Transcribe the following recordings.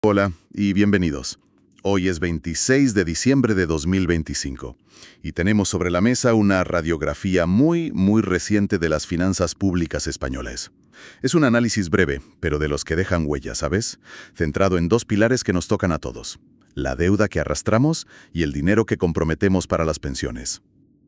Hola y bienvenidos. Hoy es 26 de diciembre de 2025 y tenemos sobre la mesa una radiografía muy reciente de las finanzas públicas españolas. Es un análisis breve, pero de los que dejan huella, ¿sabes? Centrado en dos pilares que nos tocan a todos: la deuda que arrastramos y el dinero que comprometemos para las pensiones.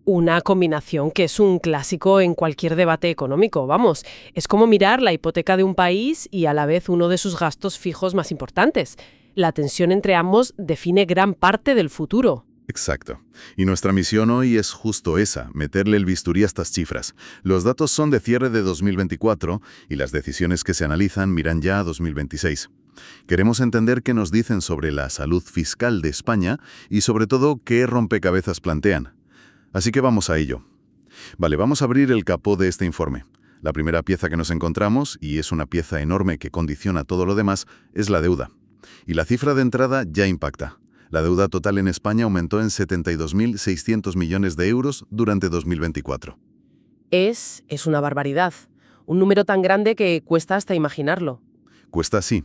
Una combinación que es un clásico en cualquier debate económico, vamos. Es como mirar la hipoteca de un país y a la vez uno de sus gastos fijos más importantes. La tensión entre ambos define gran parte del futuro. Exacto. Y nuestra misión hoy es justo esa, meterle el bisturí a estas cifras. Los datos son de cierre de 2024 y las decisiones que se analizan miran ya a 2026. Queremos entender qué nos dicen sobre la salud fiscal de España y sobre todo qué rompecabezas plantean. Así que vamos a ello. Vale, vamos a abrir el capó de este informe. La primera pieza que nos encontramos, y es una pieza enorme que condiciona todo lo demás, es la deuda. Y la cifra de entrada ya impacta. La deuda total en España aumentó en 72.600 millones de euros durante 2024. Es una barbaridad. Un número tan grande que cuesta hasta imaginarlo. Cuesta así.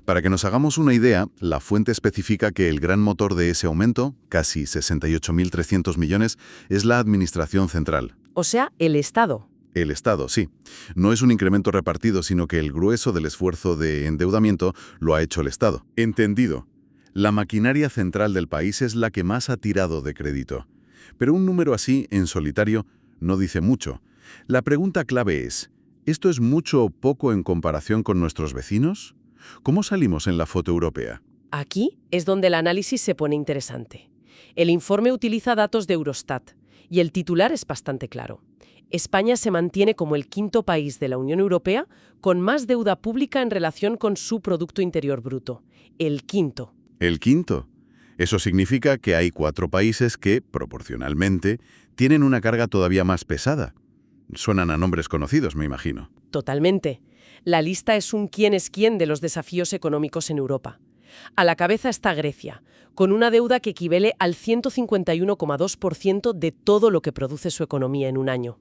Para que nos hagamos una idea, la fuente especifica que el gran motor de ese aumento, casi 68.300 millones, es la Administración Central. O sea, el Estado. El Estado, sí. No es un incremento repartido, sino que el grueso del esfuerzo de endeudamiento lo ha hecho el Estado. Entendido. La maquinaria central del país es la que más ha tirado de crédito. Pero un número así, en solitario, no dice mucho. La pregunta clave es: ¿esto es mucho o poco en comparación con nuestros vecinos? ¿Cómo salimos en la foto europea? Aquí es donde el análisis se pone interesante. El informe utiliza datos de Eurostat y el titular es bastante claro. España se mantiene como el quinto país de la Unión Europea con más deuda pública en relación con su Producto Interior Bruto. El quinto. ¿El quinto? Eso significa que hay 4 países que, proporcionalmente, tienen una carga todavía más pesada. Suenan a nombres conocidos, me imagino. Totalmente. La lista es un quién es quién de los desafíos económicos en Europa. A la cabeza está Grecia, con una deuda que equivale al 151,2% de todo lo que produce su economía en un año.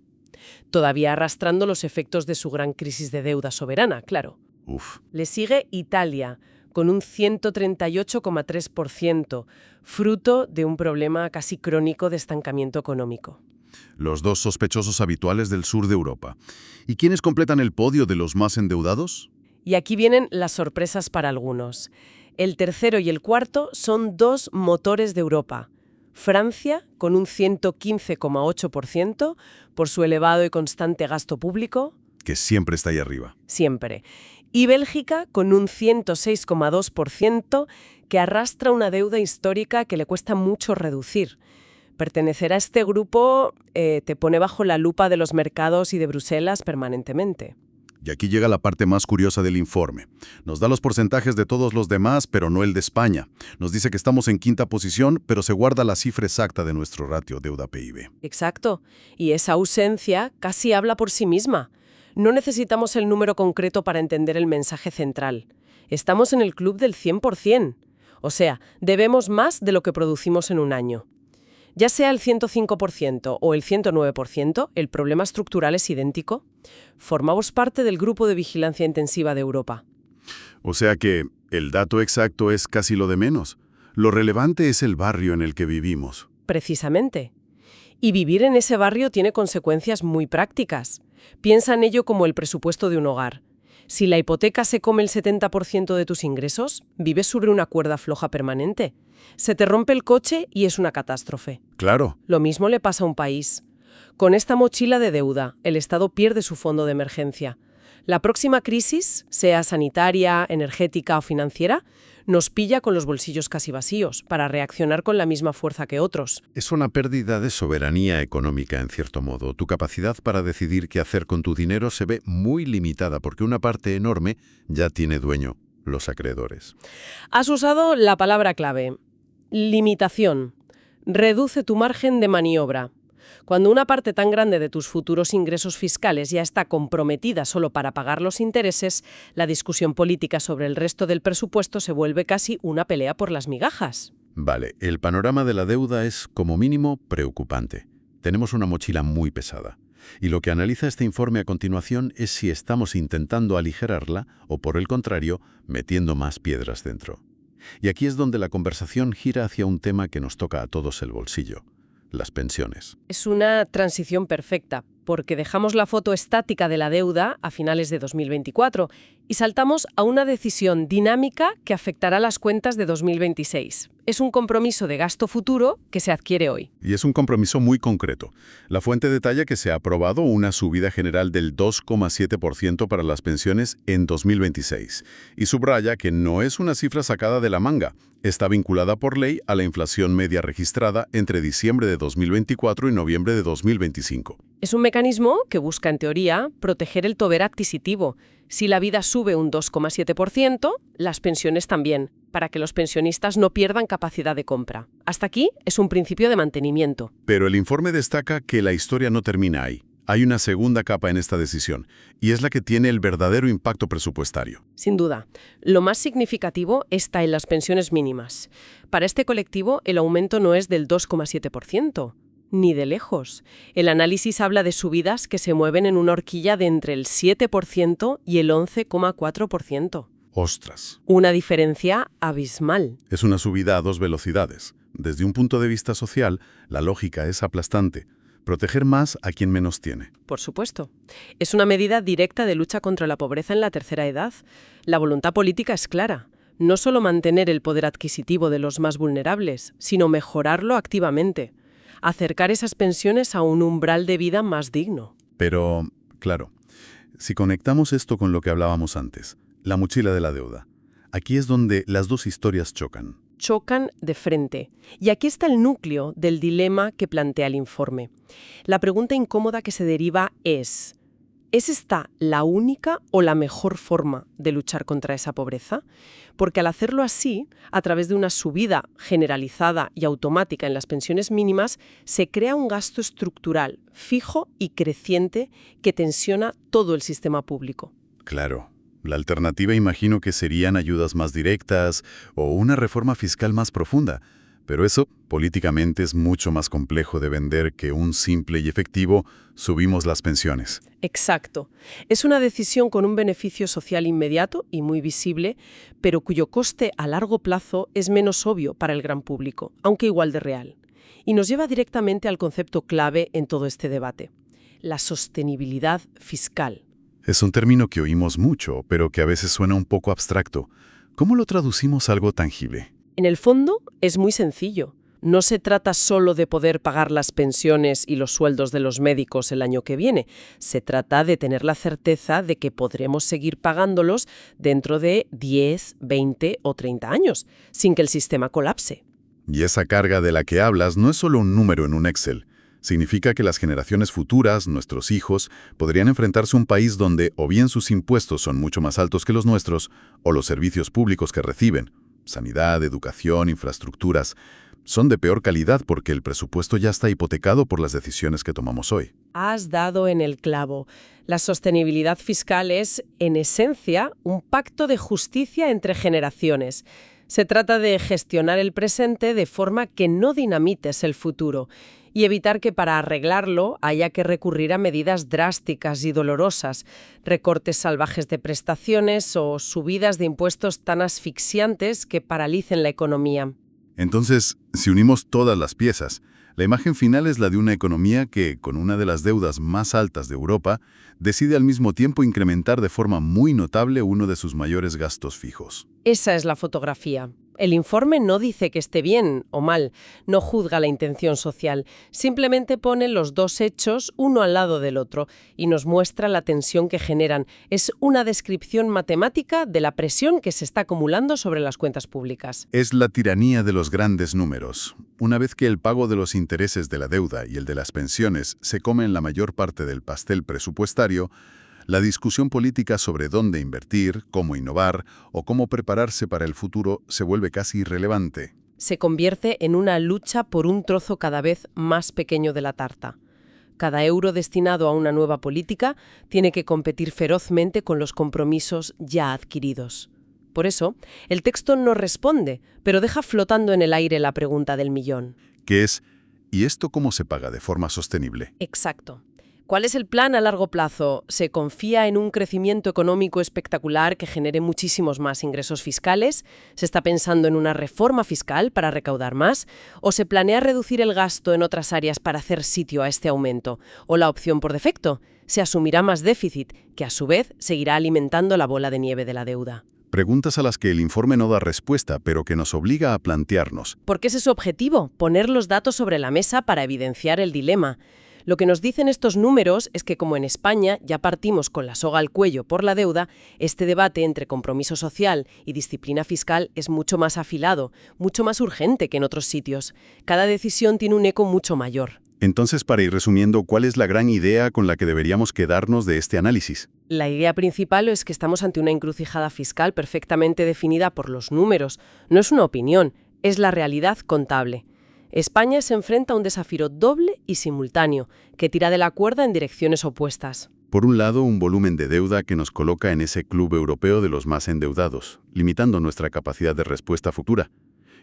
Todavía arrastrando los efectos de su gran crisis de deuda soberana, claro. Uf. Le sigue Italia, con un 138,3%, fruto de un problema casi crónico de estancamiento económico. Los dos sospechosos habituales del sur de Europa. ¿Y quiénes completan el podio de los más endeudados? Y aquí vienen las sorpresas para algunos. El tercero y el cuarto son dos motores de Europa. Francia, con un 115,8% por su elevado y constante gasto público. Que siempre está ahí arriba. Siempre. Y Bélgica, con un 106,2%, que arrastra una deuda histórica que le cuesta mucho reducir. Pertenecer a este grupo te pone bajo la lupa de los mercados y de Bruselas permanentemente. Y aquí llega la parte más curiosa del informe. Nos da los porcentajes de todos los demás, pero no el de España. Nos dice que estamos en quinta posición, pero se guarda la cifra exacta de nuestro ratio deuda-PIB. Exacto. Y esa ausencia casi habla por sí misma. No necesitamos el número concreto para entender el mensaje central. Estamos en el club del 100%. O sea, debemos más de lo que producimos en un año. Ya sea el 105% o el 109%, el problema estructural es idéntico. Formamos parte del Grupo de Vigilancia Intensiva de Europa. O sea que el dato exacto es casi lo de menos. Lo relevante es el barrio en el que vivimos. Precisamente. Y vivir en ese barrio tiene consecuencias muy prácticas. Piensa en ello como el presupuesto de un hogar. Si la hipoteca se come el 70% de tus ingresos, vives sobre una cuerda floja permanente. Se te rompe el coche y es una catástrofe. Claro. Lo mismo le pasa a un país. Con esta mochila de deuda, el Estado pierde su fondo de emergencia. La próxima crisis, sea sanitaria, energética o financiera, nos pilla con los bolsillos casi vacíos para reaccionar con la misma fuerza que otros. Es una pérdida de soberanía económica, en cierto modo. Tu capacidad para decidir qué hacer con tu dinero se ve muy limitada porque una parte enorme ya tiene dueño: los acreedores. Has usado la palabra clave. Limitación. Reduce tu margen de maniobra. Cuando una parte tan grande de tus futuros ingresos fiscales ya está comprometida solo para pagar los intereses, la discusión política sobre el resto del presupuesto se vuelve casi una pelea por las migajas. Vale, el panorama de la deuda es, como mínimo, preocupante. Tenemos una mochila muy pesada. Y lo que analiza este informe a continuación es si estamos intentando aligerarla o, por el contrario, metiendo más piedras dentro. Y aquí es donde la conversación gira hacia un tema que nos toca a todos el bolsillo: las pensiones. Es una transición perfecta, porque dejamos la foto estática de la deuda a finales de 2024 y saltamos a una decisión dinámica que afectará las cuentas de 2026. Es un compromiso de gasto futuro que se adquiere hoy. Y es un compromiso muy concreto. La fuente detalla que se ha aprobado una subida general del 2,7% para las pensiones en 2026 y subraya que no es una cifra sacada de la manga. Está vinculada por ley a la inflación media registrada entre diciembre de 2024 y noviembre de 2025. Es un mecanismo que busca, en teoría, proteger el poder adquisitivo. Si la vida sube un 2,7%, las pensiones también, para que los pensionistas no pierdan capacidad de compra. Hasta aquí es un principio de mantenimiento. Pero el informe destaca que la historia no termina ahí. Hay una segunda capa en esta decisión, y es la que tiene el verdadero impacto presupuestario. Sin duda, lo más significativo está en las pensiones mínimas. Para este colectivo, el aumento no es del 2,7%. Ni de lejos. El análisis habla de subidas que se mueven en una horquilla de entre el 7% y el 11,4%. ¡Ostras! Una diferencia abismal. Es una subida a dos velocidades. Desde un punto de vista social, la lógica es aplastante: proteger más a quien menos tiene. Por supuesto. Es una medida directa de lucha contra la pobreza en la tercera edad. La voluntad política es clara. No solo mantener el poder adquisitivo de los más vulnerables, sino mejorarlo activamente. Acercar esas pensiones a un umbral de vida más digno. Pero, claro, si conectamos esto con lo que hablábamos antes, la mochila de la deuda, aquí es donde las dos historias chocan. Chocan de frente. Y aquí está el núcleo del dilema que plantea el informe. La pregunta incómoda que se deriva ¿es esta la única o la mejor forma de luchar contra esa pobreza? Porque al hacerlo así, a través de una subida generalizada y automática en las pensiones mínimas, se crea un gasto estructural, fijo y creciente que tensiona todo el sistema público. Claro. La alternativa imagino que serían ayudas más directas o una reforma fiscal más profunda. Pero eso, políticamente, es mucho más complejo de vender que un simple y efectivo subimos las pensiones. Exacto. Es una decisión con un beneficio social inmediato y muy visible, pero cuyo coste a largo plazo es menos obvio para el gran público, aunque igual de real. Y nos lleva directamente al concepto clave en todo este debate: la sostenibilidad fiscal. Es un término que oímos mucho, pero que a veces suena un poco abstracto. ¿Cómo lo traducimos a algo tangible? En el fondo, es muy sencillo. No se trata solo de poder pagar las pensiones y los sueldos de los médicos el año que viene. Se trata de tener la certeza de que podremos seguir pagándolos dentro de 10, 20 o 30 años, sin que el sistema colapse. Y esa carga de la que hablas no es solo un número en un Excel. Significa que las generaciones futuras, nuestros hijos, podrían enfrentarse a un país donde o bien sus impuestos son mucho más altos que los nuestros, o los servicios públicos que reciben, sanidad, educación, infraestructuras, son de peor calidad porque el presupuesto ya está hipotecado por las decisiones que tomamos hoy. Has dado en el clavo. La sostenibilidad fiscal es, en esencia, un pacto de justicia entre generaciones. Se trata de gestionar el presente de forma que no dinamites el futuro y evitar que para arreglarlo haya que recurrir a medidas drásticas y dolorosas, recortes salvajes de prestaciones o subidas de impuestos tan asfixiantes que paralicen la economía. Entonces, si unimos todas las piezas, la imagen final es la de una economía que, con una de las deudas más altas de Europa, decide al mismo tiempo incrementar de forma muy notable uno de sus mayores gastos fijos. Esa es la fotografía. El informe no dice que esté bien o mal, no juzga la intención social, simplemente pone los dos hechos uno al lado del otro y nos muestra la tensión que generan. Es una descripción matemática de la presión que se está acumulando sobre las cuentas públicas. Es la tiranía de los grandes números. Una vez que el pago de los intereses de la deuda y el de las pensiones se comen la mayor parte del pastel presupuestario, la discusión política sobre dónde invertir, cómo innovar o cómo prepararse para el futuro se vuelve casi irrelevante. Se convierte en una lucha por un trozo cada vez más pequeño de la tarta. Cada euro destinado a una nueva política tiene que competir ferozmente con los compromisos ya adquiridos. Por eso, el texto no responde, pero deja flotando en el aire la pregunta del millón. Que es, ¿y esto cómo se paga de forma sostenible? Exacto. ¿cuál es el plan a largo plazo? ¿Se confía en un crecimiento económico espectacular que genere muchísimos más ingresos fiscales? ¿Se está pensando en una reforma fiscal para recaudar más? ¿O se planea reducir el gasto en otras áreas para hacer sitio a este aumento? ¿O la opción por defecto? Se asumirá más déficit, que a su vez seguirá alimentando la bola de nieve de la deuda. Preguntas a las que el informe no da respuesta, pero que nos obliga a plantearnos. Porque ese es su objetivo, poner los datos sobre la mesa para evidenciar el dilema. Lo que nos dicen estos números es que, como en España ya partimos con la soga al cuello por la deuda, este debate entre compromiso social y disciplina fiscal es mucho más afilado, mucho más urgente que en otros sitios. Cada decisión tiene un eco mucho mayor. Entonces, para ir resumiendo, ¿cuál es la gran idea con la que deberíamos quedarnos de este análisis? La idea principal es que estamos ante una encrucijada fiscal perfectamente definida por los números. No es una opinión, es la realidad contable. España se enfrenta a un desafío doble y simultáneo, que tira de la cuerda en direcciones opuestas. Por un lado, un volumen de deuda que nos coloca en ese club europeo de los más endeudados, limitando nuestra capacidad de respuesta futura.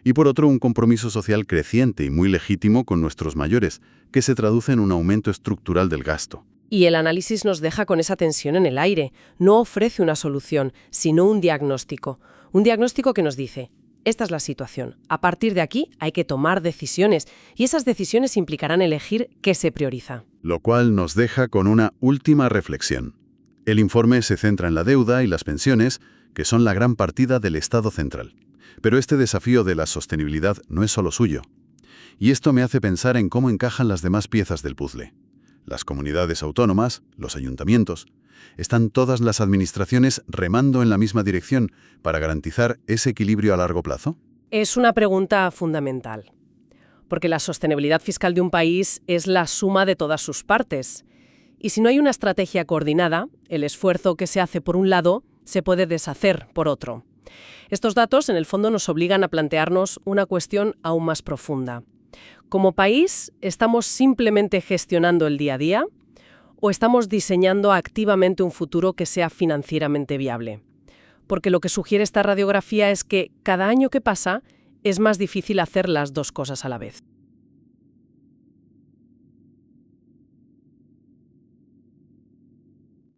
Y por otro, un compromiso social creciente y muy legítimo con nuestros mayores, que se traduce en un aumento estructural del gasto. Y el análisis nos deja con esa tensión en el aire. No ofrece una solución, sino un diagnóstico. Un diagnóstico que nos dice: esta es la situación. A partir de aquí hay que tomar decisiones, y esas decisiones implicarán elegir qué se prioriza. Lo cual nos deja con una última reflexión. El informe se centra en la deuda y las pensiones, que son la gran partida del Estado central. Pero este desafío de la sostenibilidad no es solo suyo. Y esto me hace pensar en cómo encajan las demás piezas del puzzle. Las comunidades autónomas, los ayuntamientos, están todas las administraciones remando en la misma dirección para garantizar ese equilibrio a largo plazo. Es una pregunta fundamental, porque la sostenibilidad fiscal de un país es la suma de todas sus partes. Y si no hay una estrategia coordinada, el esfuerzo que se hace por un lado se puede deshacer por otro. Estos datos, en el fondo, nos obligan a plantearnos una cuestión aún más profunda. ¿Como país estamos simplemente gestionando el día a día o estamos diseñando activamente un futuro que sea financieramente viable? Porque lo que sugiere esta radiografía es que cada año que pasa es más difícil hacer las dos cosas a la vez.